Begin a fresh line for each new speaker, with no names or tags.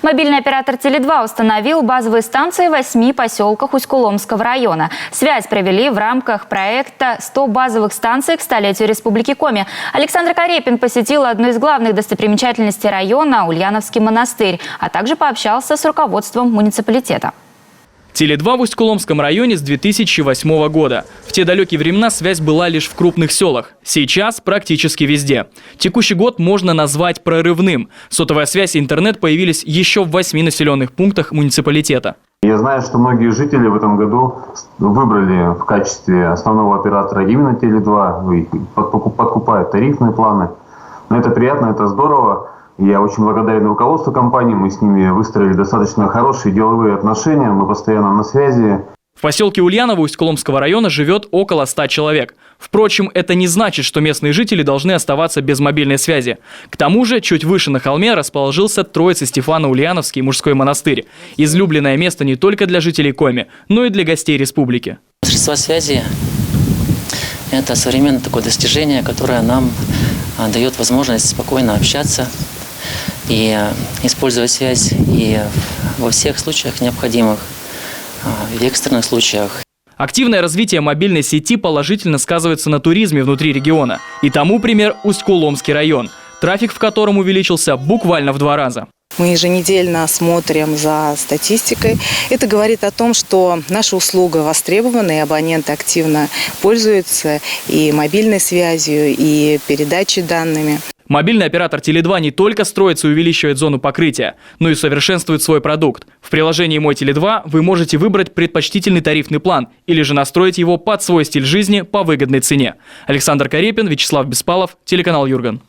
Мобильный оператор Теле2 установил базовые станции в 8 поселках Усть-Куломского района. Связь провели в рамках проекта «100 базовых станций к столетию Республики Коми». Александр Карепин посетил одну из главных достопримечательностей района – Ульяновский монастырь, а также пообщался с руководством муниципалитета.
Теле2 в Усть-Куломском районе с 2008 года. В те далекие времена связь была лишь в крупных селах. Сейчас практически везде. Текущий год можно назвать прорывным. Сотовая связь и интернет появились еще в 8 населенных пунктах муниципалитета.
Я знаю, что многие жители в этом году выбрали в качестве основного оператора именно Теле2, подкупают тарифные планы. Но это приятно, это здорово. Я очень благодарен руководству компании, мы с ними выстроили достаточно хорошие деловые отношения, мы постоянно на связи.
В поселке Ульяново Усть-Куломского района живет около 100 человек. Впрочем, это не значит, что местные жители должны оставаться без мобильной связи. К тому же, чуть выше на холме расположился Троице-Стефано-Ульяновский мужской монастырь. Излюбленное место не только для жителей Коми, но и для гостей республики.
Средства связи – это современное такое достижение, которое нам дает возможность спокойно общаться и использовать связь и во всех случаях необходимых, в экстренных случаях.
Активное развитие мобильной сети положительно сказывается на туризме внутри региона. И тому пример Усть-Куломский район, трафик в котором увеличился буквально в 2 раза.
Мы еженедельно смотрим за статистикой. Это говорит о том, что наша услуга востребована, и абоненты активно пользуются и мобильной связью, и передачей данными.
Мобильный оператор Теле2 не только строится и увеличивает зону покрытия, но и совершенствует свой продукт. В приложении «Мой Теле2» вы можете выбрать предпочтительный тарифный план или же настроить его под свой стиль жизни по выгодной цене. Александр Карепин, Вячеслав Беспалов, телеканал Юрган.